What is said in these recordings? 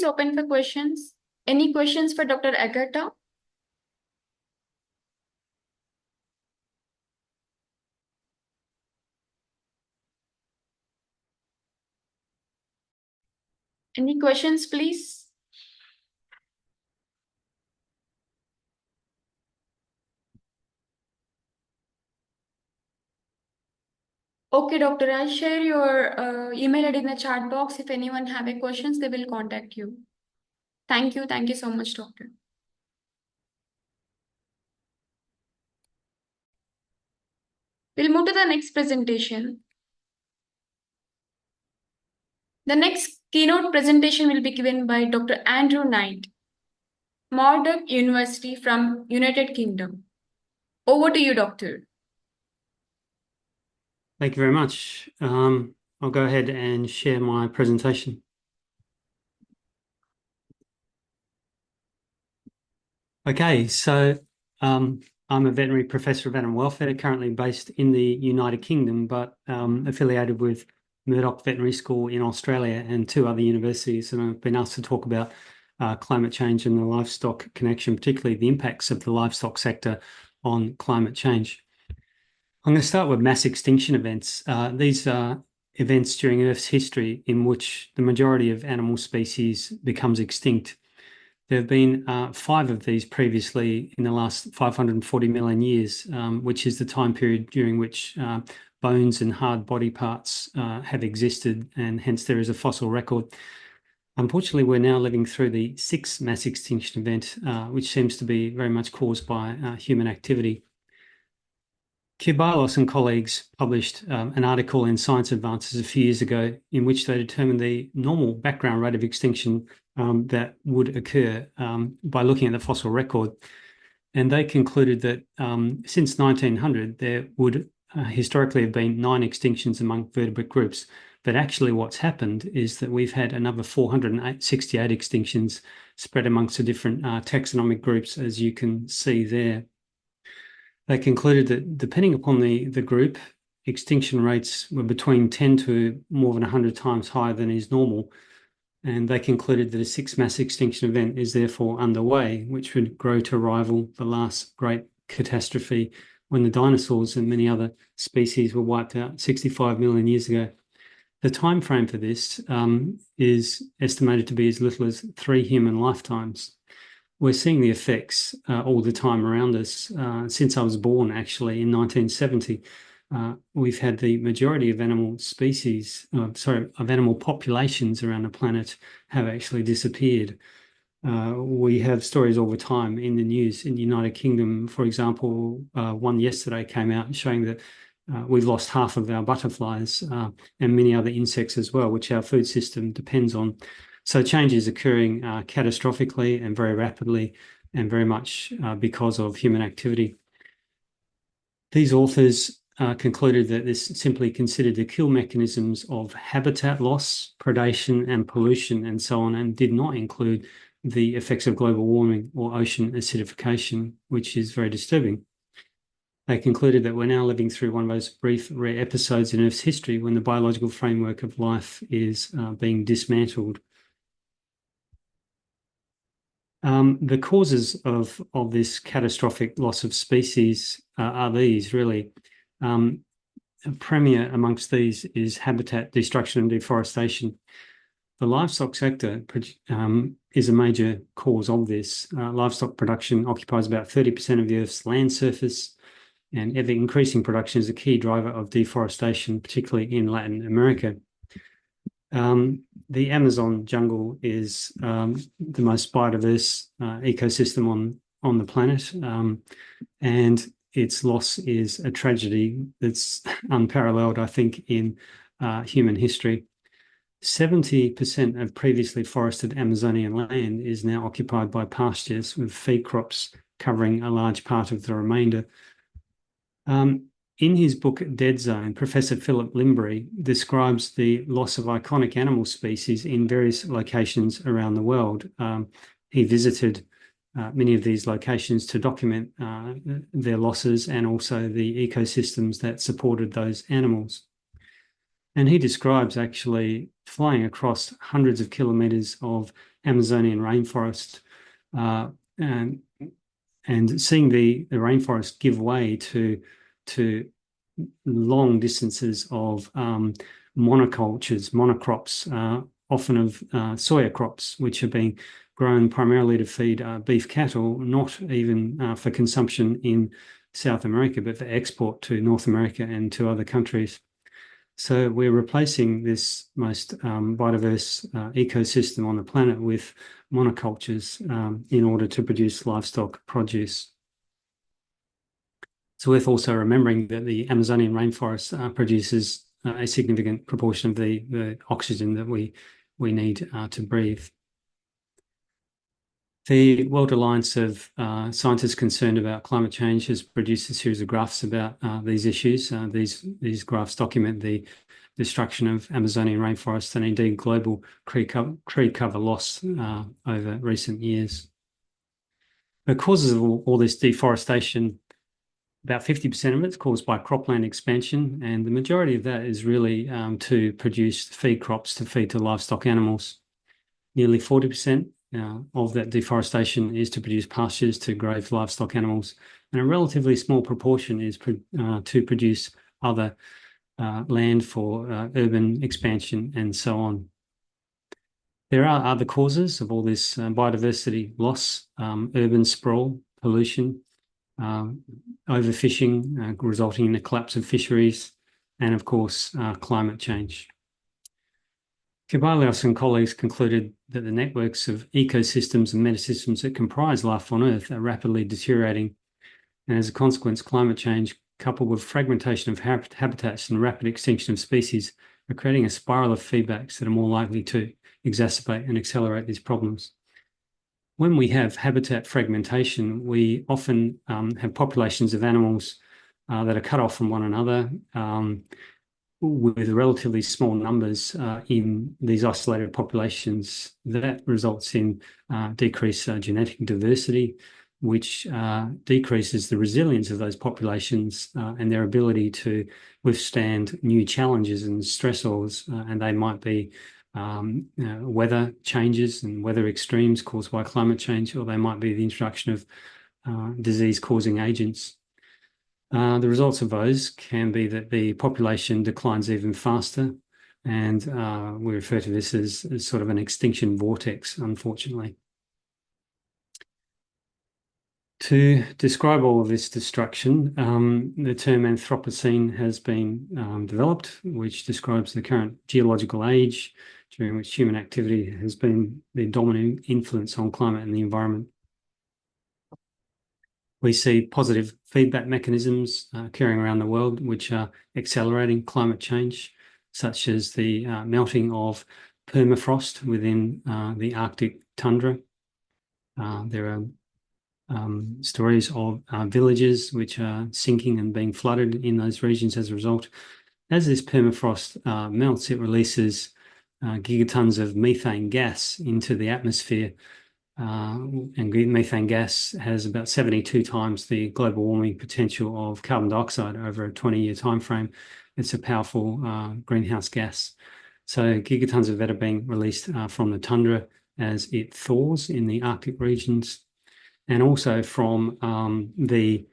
is open for questions. Any questions for Dr. Agartha? Any questions, please? Okay, doctor, I'll share your email ID in the chat box. If anyone have any questions, they will contact you. Thank you. Thank you so much, doctor. We'll move to the next presentation. The next keynote presentation will be given by Dr. Andrew Knight, Murdoch University from United Kingdom. Over to you, doctor. Thank you very much. I'll go ahead and share my presentation. Okay, so I'm a veterinary professor of animal welfare, currently based in the United Kingdom, but affiliated with Murdoch Veterinary School in Australia and 2 other universities. And I've been asked to talk about climate change and the livestock connection, particularly the impacts of the livestock sector on climate change. I'm going to start with mass extinction events. These are events during Earth's history in which the majority of animal species becomes extinct. There have been 5 of these previously in the last 540 million years, which is the time period during which bones and hard body parts have existed, and hence there is a fossil record. Unfortunately, we're now living through the 6th mass extinction event, which seems to be very much caused by human activity. Kubalos and colleagues published an article in Science Advances a few years ago in which they determined the normal background rate of extinction that would occur by looking at the fossil record. And they concluded that since 1900, there would historically have been 9 extinctions among vertebrate groups. But actually what's happened is that we've had another 468 extinctions spread amongst the different taxonomic groups, as you can see there. They concluded that depending upon the group, extinction rates were between 10 to more than 100 times higher than is normal. And they concluded that a 6th mass extinction event is therefore underway, which would grow to rival the last great catastrophe when the dinosaurs and many other species were wiped out 65 million years ago. The time frame for this is estimated to be as little as 3 human lifetimes. We're seeing the effects all the time around us. Since I was born, actually, in 1970, we've had the majority of animal species, of animal populations around the planet have actually disappeared. We have stories all the time in the news. In the United Kingdom, for example, one yesterday came out showing that we've lost half of our butterflies and many other insects as well, which our food system depends on. So change is occurring catastrophically and very rapidly, and very much because of human activity. These authors concluded that this simply considered the kill mechanisms of habitat loss, predation, and pollution, and so on, and did not include the effects of global warming or ocean acidification, which is very disturbing. They concluded that we're now living through one of those brief, rare episodes in Earth's history when the biological framework of life is being dismantled. The causes of this catastrophic loss of species are these, really. Premier amongst these is habitat destruction and deforestation. The livestock sector is a major cause of this. Livestock production occupies about 30% of the Earth's land surface, and ever-increasing production is a key driver of deforestation, particularly in Latin America. The Amazon jungle is the most biodiverse ecosystem on the planet, and its loss is a tragedy that's unparalleled, I think, in human history. 70% of previously forested Amazonian land is now occupied by pastures, with feed crops covering a large part of the remainder. In his book Dead Zone, Professor Philip Limbury describes the loss of iconic animal species in various locations around the world. He visited many of these locations to document their losses and also the ecosystems that supported those animals. And he describes actually flying across hundreds of kilometres of Amazonian rainforest, and seeing the rainforest give way to long distances of monocultures, monocrops, often of soya crops, which are being grown primarily to feed beef cattle, not even for consumption in South America, but for export to North America and to other countries. So we're replacing this most biodiverse ecosystem on the planet with monocultures in order to produce livestock produce. It's worth also remembering that the Amazonian rainforest produces a significant proportion of the oxygen that we need to breathe. The World Alliance of Scientists Concerned About Climate Change has produced a series of graphs about these issues. These graphs document the destruction of Amazonian rainforests and indeed global tree cover loss over recent years. The causes of all this deforestation, about 50% of it is caused by cropland expansion, and the majority of that is really to produce feed crops to feed to livestock animals. Nearly 40% of that deforestation is to produce pastures to graze livestock animals, and a relatively small proportion is to produce other land for urban expansion and so on. There are other causes of all this biodiversity loss: urban sprawl, pollution, overfishing, resulting in the collapse of fisheries, and of course, climate change. Kibalios and colleagues concluded that the networks of ecosystems and metasystems that comprise life on Earth are rapidly deteriorating, and as a consequence, climate change, coupled with fragmentation of habitats and rapid extinction of species, are creating a spiral of feedbacks that are more likely to exacerbate and accelerate these problems. When we have habitat fragmentation, we often have populations of animals that are cut off from one another, with relatively small numbers in these isolated populations. That results in decreased genetic diversity, which decreases the resilience of those populations and their ability to withstand new challenges and stressors, and they might be weather changes and weather extremes caused by climate change, or they might be the introduction of disease-causing agents. The results of those can be that the population declines even faster, and we refer to this as sort of an extinction vortex, unfortunately. To describe all of this destruction, the term Anthropocene has been developed, which describes the current geological age during which human activity has been the dominant influence on climate and the environment. We see positive feedback mechanisms occurring around the world, which are accelerating climate change, such as the melting of permafrost within the Arctic tundra. There are stories of villages which are sinking and being flooded in those regions as a result. As this permafrost melts, it releases gigatons of methane gas into the atmosphere, and methane gas has about 72 times the global warming potential of carbon dioxide over a 20-year time frame. It's a powerful greenhouse gas. So gigatons of that are being released from the tundra as it thaws in the Arctic regions, and also from the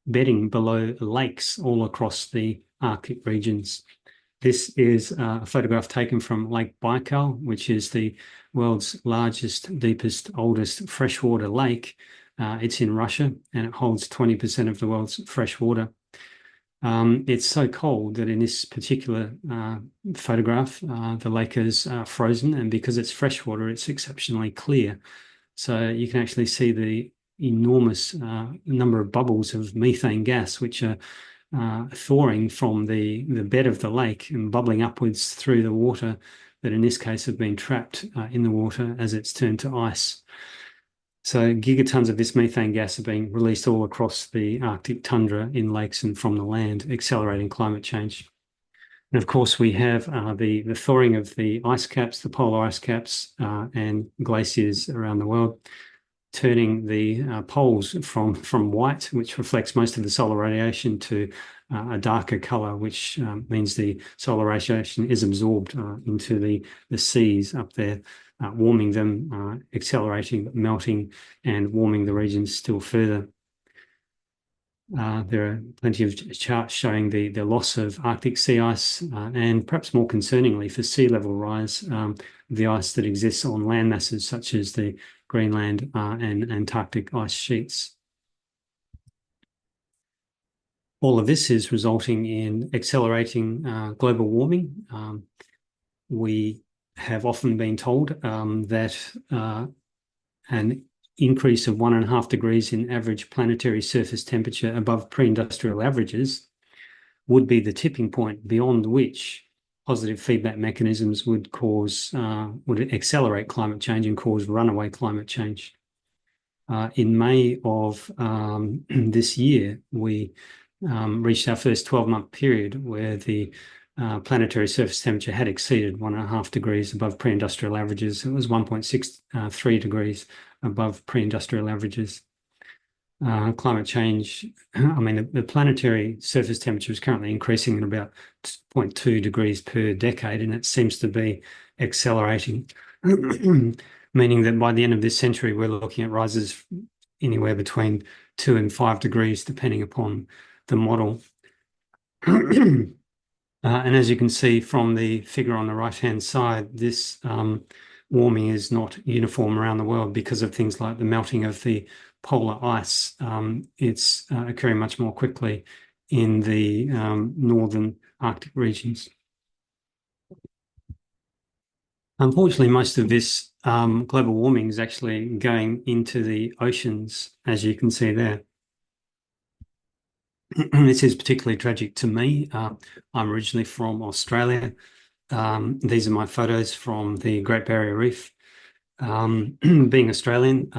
bedding below lakes all across the Arctic regions. This is a photograph taken from Lake Baikal, which is the world's largest, deepest, oldest freshwater lake. It's in Russia, and it holds 20% of the world's fresh water. It's so cold that in this particular photograph, the lake is frozen, and because it's freshwater, it's exceptionally clear. So you can actually see the enormous number of bubbles of methane gas, which are thawing from the bed of the lake and bubbling upwards through the water that in this case have been trapped in the water as it's turned to ice. So gigatons of this methane gas are being released all across the Arctic tundra in lakes and from the land, accelerating climate change. And of course, we have the thawing of the ice caps, the polar ice caps, and glaciers around the world, turning the poles from white, which reflects most of the solar radiation, to a darker color, which means the solar radiation is absorbed into the seas up there, warming them, accelerating melting, and warming the regions still further. There are plenty of charts showing the loss of Arctic sea ice, and perhaps more concerningly for sea level rise, the ice that exists on land masses such as the Greenland and Antarctic ice sheets. All of this is resulting in accelerating global warming. We have often been told that an increase of 1.5 degrees in average planetary surface temperature above pre-industrial averages would be the tipping point beyond which positive feedback mechanisms would accelerate climate change and cause runaway climate change. In May of this year, we reached our first 12-month period where the planetary surface temperature had exceeded 1.5 degrees above pre-industrial averages. It was 1.63 degrees above pre-industrial averages. Climate change, I mean, the planetary surface temperature is currently increasing at about 0.2 degrees per decade, and it seems to be accelerating, meaning that by the end of this century, we're looking at rises anywhere between 2 and 5 degrees, depending upon the model. And as you can see from the figure on the right-hand side, this warming is not uniform around the world because of things like the melting of the polar ice. It's occurring much more quickly in the northern Arctic regions. Unfortunately, most of this global warming is actually going into the oceans, as you can see there. This is particularly tragic to me. I'm originally from Australia. These are my photos from the Great Barrier Reef. Being Australian,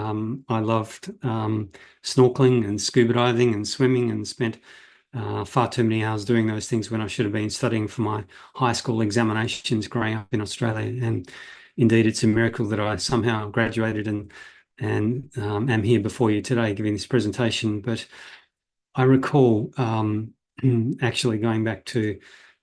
I loved snorkeling and scuba diving and swimming, and spent far too many hours doing those things when I should have been studying for my high school examinations growing up in Australia. And indeed, it's a miracle that I somehow graduated and am here before you today giving this presentation. But I recall actually going back to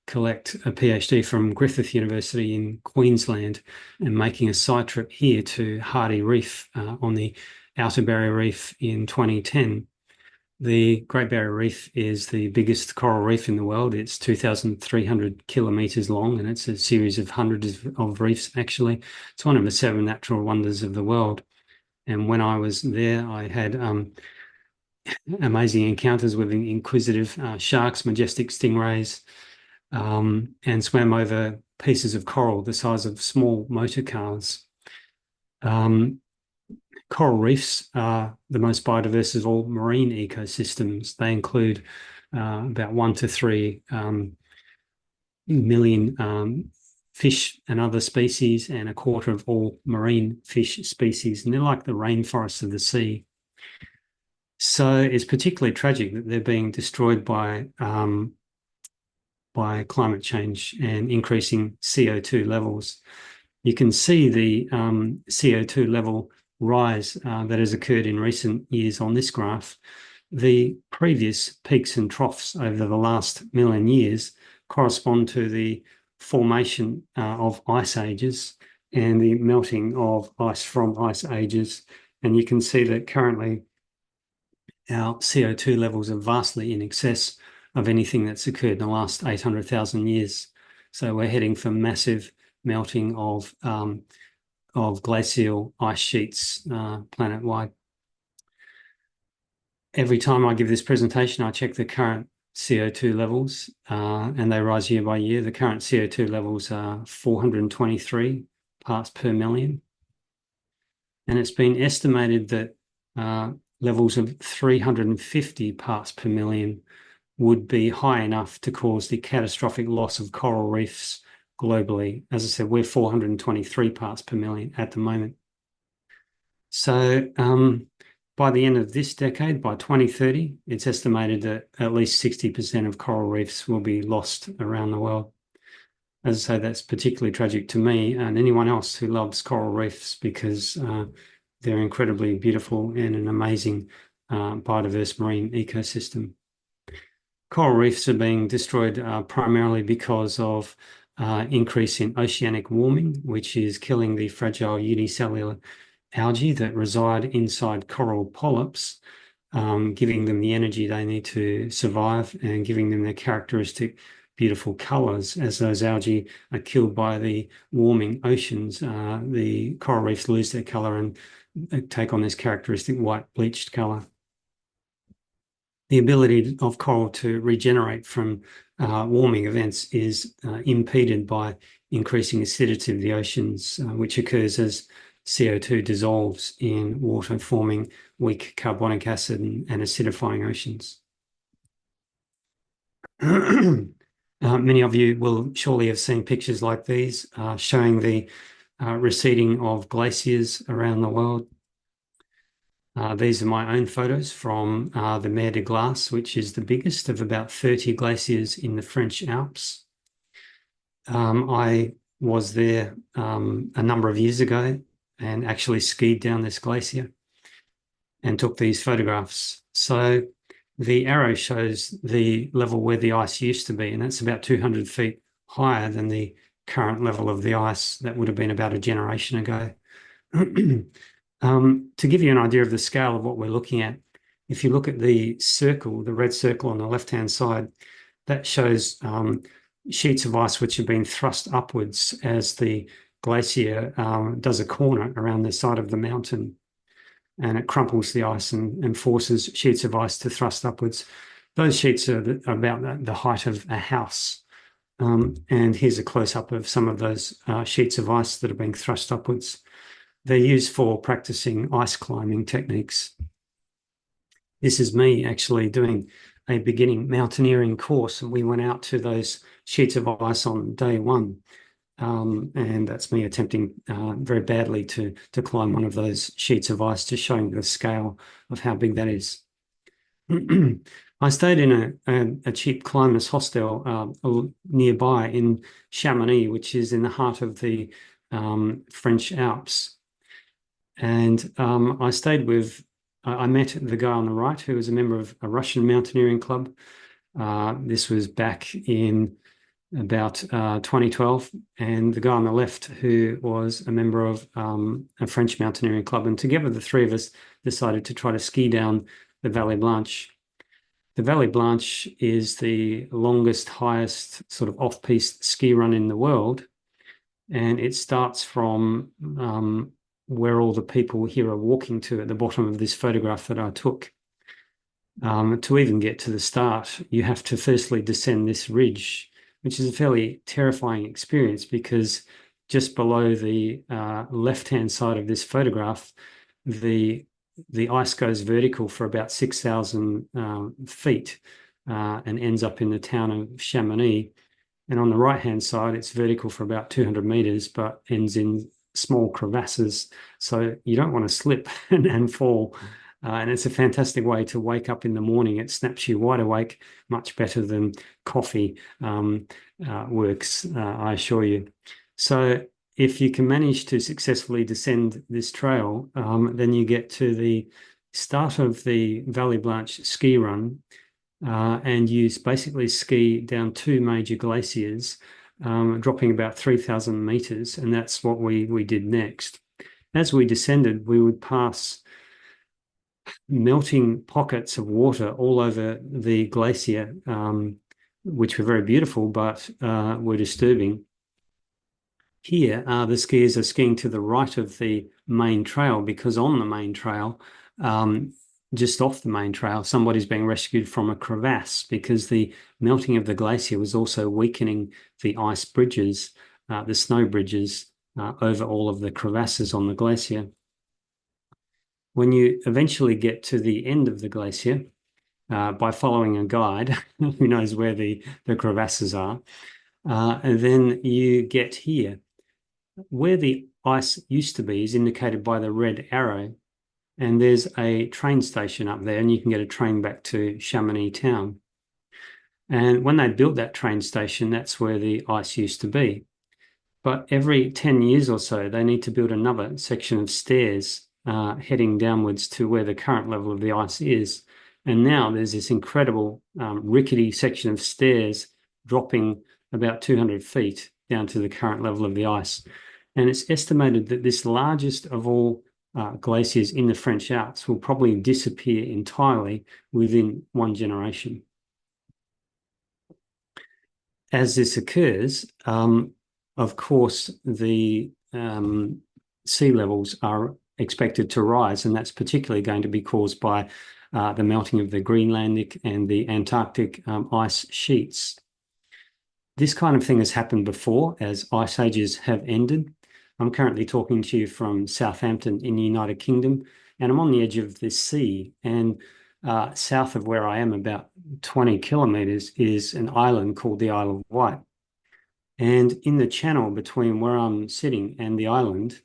collect a PhD from Griffith University in Queensland and making a side trip here to Hardy Reef on the Outer Barrier Reef in 2010. The Great Barrier Reef is the biggest coral reef in the world. It's 2,300 kilometers long, and it's a series of hundreds of reefs, actually. It's one of the 7 natural wonders of the world. And when I was there, I had amazing encounters with inquisitive sharks, majestic stingrays, and swam over pieces of coral the size of small motor cars. Coral reefs are the most biodiverse of all marine ecosystems. They include about 1 to 3 million fish and other species, and 1/4 of all marine fish species. And they're like the rainforests of the sea. So it's particularly tragic that they're being destroyed by climate change and increasing CO2 levels. You can see the CO2 level rise that has occurred in recent years on this graph. The previous peaks and troughs over the last million years correspond to the formation of ice ages and the melting of ice from ice ages. And you can see that currently our CO2 levels are vastly in excess of anything that's occurred in the last 800,000 years. So we're heading for massive melting of glacial ice sheets planet-wide. Every time I give this presentation, I check the current CO2 levels, and they rise year by year. The current CO2 levels are 423 parts per million. And it's been estimated that levels of 350 parts per million would be high enough to cause the catastrophic loss of coral reefs globally. As I said, we're 423 parts per million at the moment. So by the end of this decade, by 2030, it's estimated that at least 60% of coral reefs will be lost around the world. As I say, that's particularly tragic to me and anyone else who loves coral reefs, because they're incredibly beautiful and an amazing biodiverse marine ecosystem. Coral reefs are being destroyed primarily because of increase in oceanic warming, which is killing the fragile unicellular algae that reside inside coral polyps, giving them the energy they need to survive and giving them their characteristic beautiful colors. As those algae are killed by the warming oceans, the coral reefs lose their color and take on this characteristic white bleached color. The ability of coral to regenerate from warming events is impeded by increasing acidity of the oceans, which occurs as CO2 dissolves in water, forming weak carbonic acid and acidifying oceans. Many of you will surely have seen pictures like these showing the receding of glaciers around the world. These are my own photos from the Mer de Glace, which is the biggest of about 30 glaciers in the French Alps. I was there a number of years ago and actually skied down this glacier and took these photographs. So the arrow shows the level where the ice used to be, and that's about 200 feet higher than the current level of the ice that would have been about a generation ago. To give you an idea of the scale of what we're looking at, if you look at the circle, the red circle on the left-hand side, that shows sheets of ice which have been thrust upwards as the glacier does a corner around the side of the mountain, and it crumples the ice and forces sheets of ice to thrust upwards. Those sheets are about the height of a house. And here's a close-up of some of those sheets of ice that are being thrust upwards. They're used for practicing ice climbing techniques. This is me actually doing a beginning mountaineering course, and we went out to those sheets of ice on day one. And that's me attempting very badly to climb one of those sheets of ice, just showing the scale of how big that is. I stayed in a cheap climbers hostel nearby in Chamonix, which is in the heart of the French Alps. And I met the guy on the right who was a member of a Russian mountaineering club. This was back in about 2012, and the guy on the left who was a member of a French mountaineering club. And together, the three of us decided to try to ski down the Vallée Blanche. The Vallée Blanche is the longest, highest sort of off-piste ski run in the world. And it starts from where all the people here are walking to at the bottom of this photograph that I took. To even get to the start, you have to firstly descend this ridge, which is a fairly terrifying experience because just below the left-hand side of this photograph, the ice goes vertical for about 6,000 feet and ends up in the town of Chamonix. And on the right-hand side, it's vertical for about 200 meters, but ends in small crevasses. So you don't want to slip and fall. And it's a fantastic way to wake up in the morning. It snaps you wide awake, much better than coffee works, I assure you. So if you can manage to successfully descend this trail, then you get to the start of the Vallée Blanche ski run, and you basically ski down two major glaciers, dropping about 3,000 meters, and that's what we did next. As we descended, we would pass melting pockets of water all over the glacier, which were very beautiful, but were disturbing. Here, the skiers are skiing to the right of the main trail because on the main trail, just off the main trail, somebody's being rescued from a crevasse because the melting of the glacier was also weakening the ice bridges, the snow bridges, over all of the crevasses on the glacier. When you eventually get to the end of the glacier, by following a guide who knows where the crevasses are, and then you get here. Where the ice used to be is indicated by the red arrow, and there's a train station up there, and you can get a train back to Chamonix town. And when they built that train station, that's where the ice used to be. But every 10 years or so, they need to build another section of stairs heading downwards to where the current level of the ice is. And now there's this incredible rickety section of stairs dropping about 200 feet down to the current level of the ice. And it's estimated that this largest of all glaciers in the French Alps will probably disappear entirely within one generation. As this occurs, of course, the sea levels are expected to rise, and that's particularly going to be caused by the melting of the Greenlandic and the Antarctic ice sheets. This kind of thing has happened before as ice ages have ended. I'm currently talking to you from Southampton in the United Kingdom, and I'm on the edge of this sea. And south of where I am, about 20 kilometers, is an island called the Isle of Wight. And in the channel between where I'm sitting and the island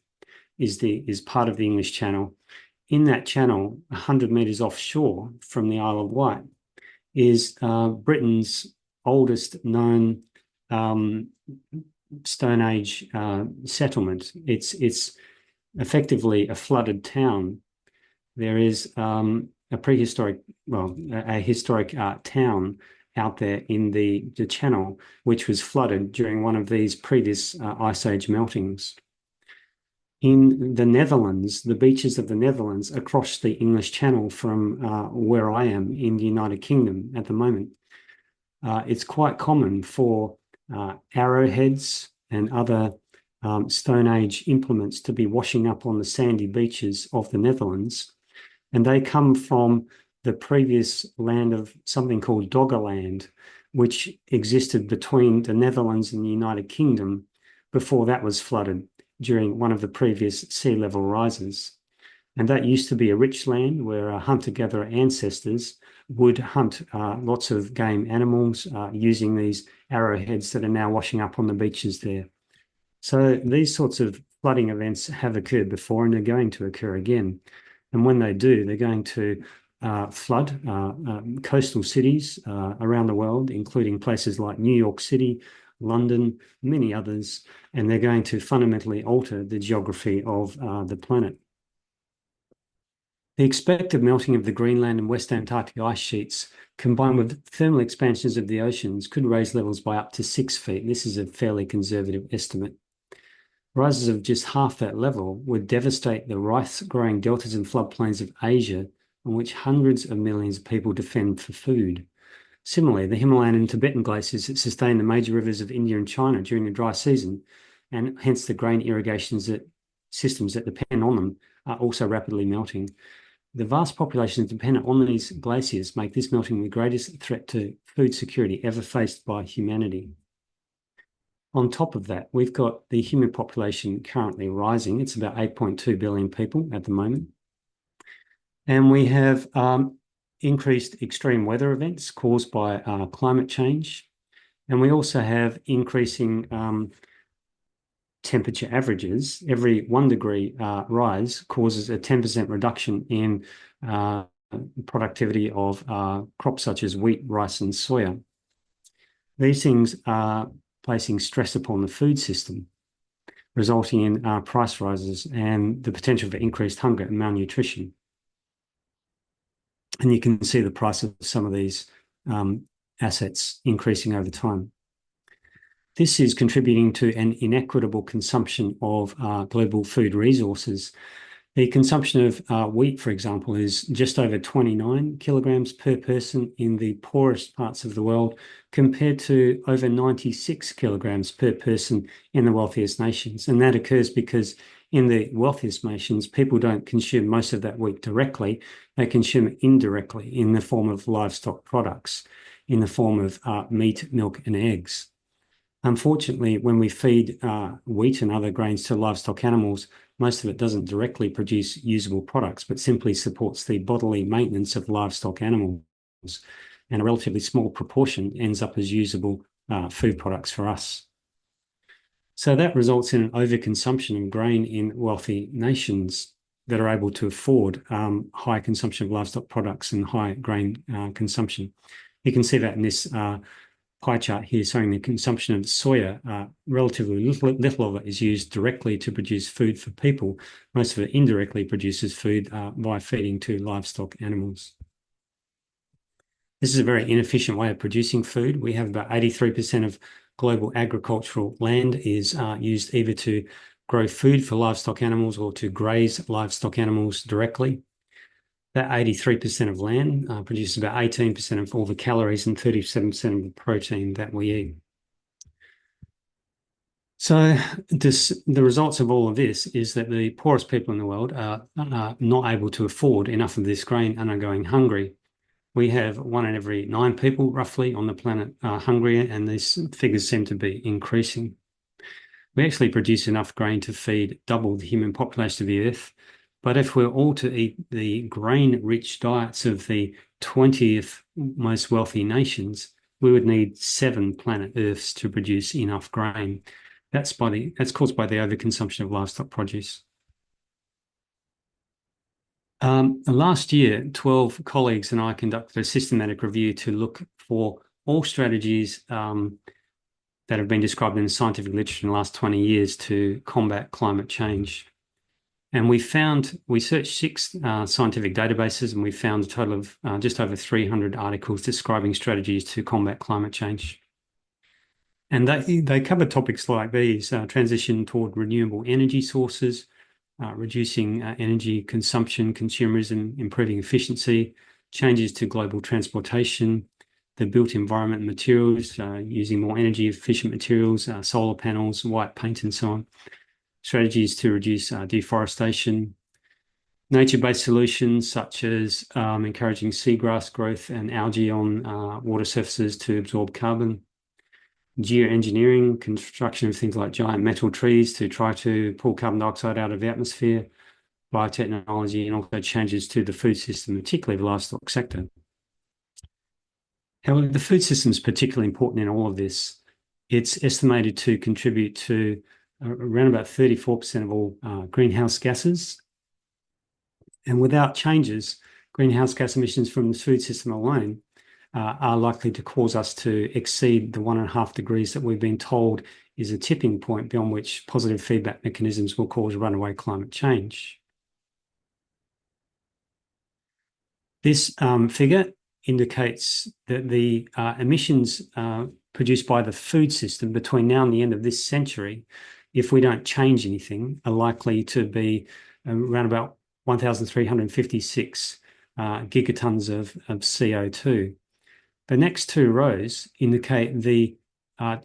is part of the English Channel. In that channel, 100 meters offshore from the Isle of Wight, is Britain's oldest known Stone Age settlement. It's effectively a flooded town. There is a prehistoric, well, a historic town out there in the channel, which was flooded during one of these previous ice age meltings. In the Netherlands, the beaches of the Netherlands across the English Channel from where I am in the United Kingdom at the moment, it's quite common for arrowheads and other Stone Age implements to be washing up on the sandy beaches of the Netherlands. And they come from the previous land of something called Doggerland, which existed between the Netherlands and the United Kingdom before that was flooded during one of the previous sea level rises. And that used to be a rich land where hunter-gatherer ancestors would hunt lots of game animals using these arrowheads that are now washing up on the beaches there. So these sorts of flooding events have occurred before, and they're going to occur again. And when they do, they're going to flood coastal cities around the world, including places like New York City, London, many others, and they're going to fundamentally alter the geography of the planet. The expected melting of the Greenland and West Antarctic ice sheets, combined with thermal expansions of the oceans, could raise levels by up to 6 feet. This is a fairly conservative estimate. Rises of just half that level would devastate the rice-growing deltas and floodplains of Asia, on which hundreds of millions of people depend for food. Similarly, the Himalayan and Tibetan glaciers that sustain the major rivers of India and China during the dry season, and hence the grain irrigation systems that depend on them, are also rapidly melting. The vast populations dependent on these glaciers make this melting the greatest threat to food security ever faced by humanity. On top of that, we've got the human population currently rising. It's about 8.2 billion people at the moment. And we have increased extreme weather events caused by climate change. And we also have increasing temperature averages. Every 1 degree rise causes a 10% reduction in productivity of crops such as wheat, rice, and soya. These things are placing stress upon the food system, resulting in price rises and the potential for increased hunger and malnutrition. And you can see the price of some of these assets increasing over time. This is contributing to an inequitable consumption of global food resources. The consumption of wheat, for example, is just over 29 kilograms per person in the poorest parts of the world, compared to over 96 kilograms per person in the wealthiest nations. And that occurs because in the wealthiest nations, people don't consume most of that wheat directly. They consume it indirectly in the form of livestock products, in the form of meat, milk, and eggs. Unfortunately, when we feed wheat and other grains to livestock animals, most of it doesn't directly produce usable products, but simply supports the bodily maintenance of livestock animals. And a relatively small proportion ends up as usable food products for us. So that results in an overconsumption of grain in wealthy nations that are able to afford high consumption of livestock products and high grain consumption. You can see that in this pie chart here showing the consumption of soya. Relatively little of it is used directly to produce food for people. Most of it indirectly produces food by feeding to livestock animals. This is a very inefficient way of producing food. We have about 83% of global agricultural land is used either to grow food for livestock animals or to graze livestock animals directly. That 83% of land produces about 18% of all the calories and 37% of the protein that we eat. So the results of all of this is that the poorest people in the world are not able to afford enough of this grain and are going hungry. We have 1 in every 9 people roughly on the planet hungry, and these figures seem to be increasing. We actually produce enough grain to feed double the human population of the Earth. But if we're all to eat the grain-rich diets of the 20th most wealthy nations, we would need 7 planet Earths to produce enough grain. That's caused by the overconsumption of livestock produce. Last year, 12 colleagues and I conducted a systematic review to look for all strategies that have been described in the scientific literature in the last 20 years to combat climate change. And we searched 6 scientific databases, and we found a total of just over 300 articles describing strategies to combat climate change. And they cover topics like these: transition toward renewable energy sources, reducing energy consumption, consumerism, improving efficiency, changes to global transportation, the built environment and materials, using more energy efficient materials, solar panels, white paint, and so on. Strategies to reduce deforestation, nature-based solutions such as encouraging seagrass growth and algae on water surfaces to absorb carbon, geoengineering, construction of things like giant metal trees to try to pull carbon dioxide out of the atmosphere, biotechnology, and also changes to the food system, particularly the livestock sector. However, the food system is particularly important in all of this. It's estimated to contribute to around about 34% of all greenhouse gases. And without changes, greenhouse gas emissions from the food system alone are likely to cause us to exceed the 1.5 degrees that we've been told is a tipping point beyond which positive feedback mechanisms will cause runaway climate change. This figure indicates that the emissions produced by the food system between now and the end of this century, if we don't change anything, are likely to be around about 1,356 gigatons of CO2. The next 2 rows indicate the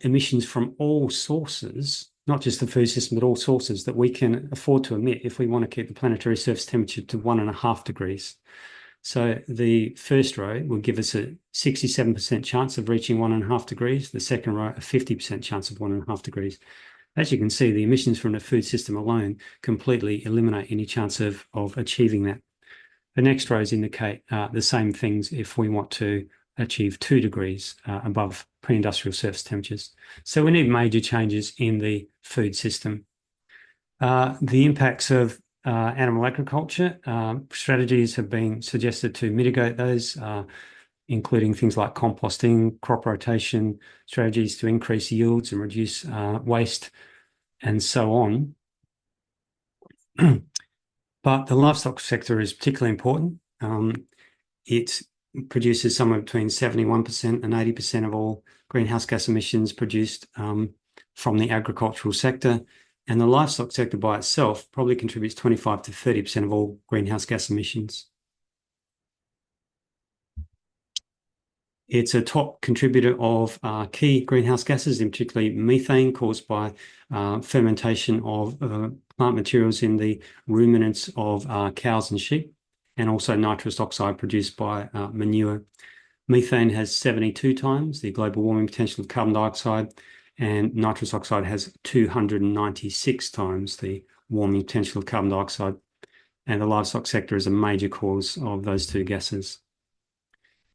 emissions from all sources, not just the food system, but all sources that we can afford to emit if we want to keep the planetary surface temperature to 1.5 degrees. So the first row will give us a 67% chance of reaching 1.5 degrees. The second row, a 50% chance of 1.5 degrees. As you can see, the emissions from the food system alone completely eliminate any chance of achieving that. The next rows indicate the same things if we want to achieve 2 degrees above pre-industrial surface temperatures. So we need major changes in the food system. The impacts of animal agriculture, strategies have been suggested to mitigate those, including things like composting, crop rotation, strategies to increase yields and reduce waste, and so on. But the livestock sector is particularly important. It produces somewhere between 71% and 80% of all greenhouse gas emissions produced from the agricultural sector. And the livestock sector by itself probably contributes 25 to 30% of all greenhouse gas emissions. It's a top contributor of key greenhouse gases, in particularly methane caused by fermentation of plant materials in the ruminants of cows and sheep, and also nitrous oxide produced by manure. Methane has 72 times the global warming potential of carbon dioxide, and nitrous oxide has 296 times the warming potential of carbon dioxide. And the livestock sector is a major cause of those 2 gases.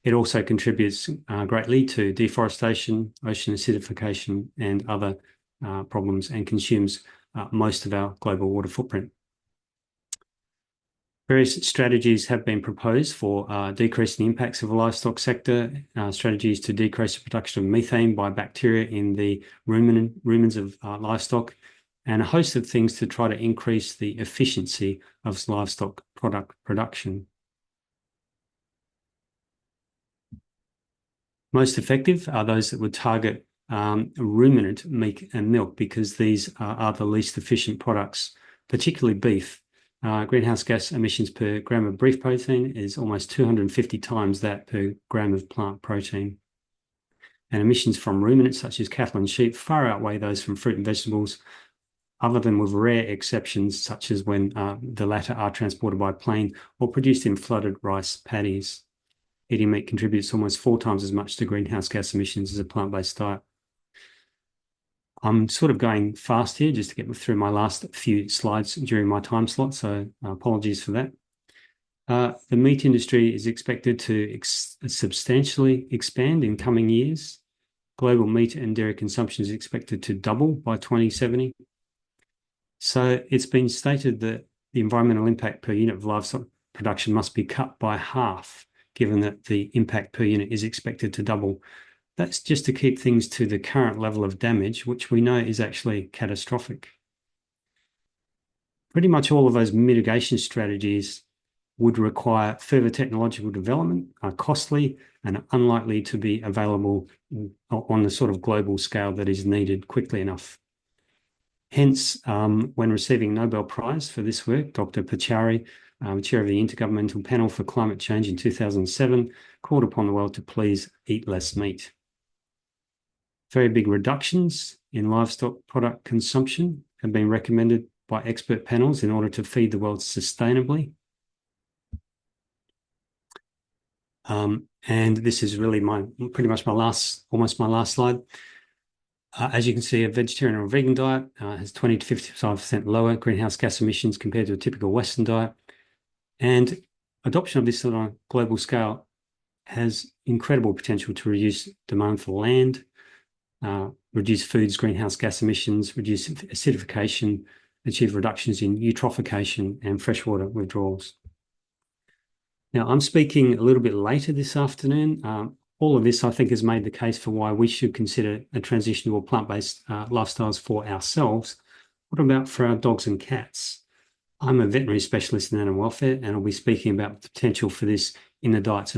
It also contributes greatly to deforestation, ocean acidification, and other problems, and consumes most of our global water footprint. Various strategies have been proposed for decreasing the impacts of the livestock sector, strategies to decrease the production of methane by bacteria in the rumens of livestock, and a host of things to try to increase the efficiency of livestock production. Most effective are those that would target ruminant meat and milk, because these are the least efficient products, particularly beef. Greenhouse gas emissions per gram of beef protein is almost 250 times that per gram of plant protein. And emissions from ruminants such as cattle and sheep far outweigh those from fruit and vegetables, other than with rare exceptions, such as when the latter are transported by plane or produced in flooded rice paddies. Eating meat contributes almost 4 times as much to greenhouse gas emissions as a plant-based diet. I'm sort of going fast here just to get through my last few slides during my time slot, so apologies for that. The meat industry is expected to substantially expand in coming years. Global meat and dairy consumption is expected to double by 2070. So it's been stated that the environmental impact per unit of livestock production must be cut by half, given that the impact per unit is expected to double. That's just to keep things to the current level of damage, which we know is actually catastrophic. Pretty much all of those mitigation strategies would require further technological development, are costly, and are unlikely to be available on the sort of global scale that is needed quickly enough. Hence, when receiving Nobel Prize for this work, Dr. Pachauri, chair of the Intergovernmental Panel for Climate Change in 2007, called upon the world to please eat less meat. Very big reductions in livestock product consumption have been recommended by expert panels in order to feed the world sustainably. And this is really almost my last slide. As you can see, a vegetarian or vegan diet has 20 to 55% lower greenhouse gas emissions compared to a typical Western diet. And adoption of this on a global scale has incredible potential to reduce demand for land, reduce food's greenhouse gas emissions, reduce acidification, achieve reductions in eutrophication and freshwater withdrawals. Now, I'm speaking a little bit later this afternoon. All of this, I think, has made the case for why we should consider a transition to plant-based lifestyles for ourselves. What about for our dogs and cats? I'm a veterinary specialist in animal welfare, and I'll be speaking about the potential for this in the diets of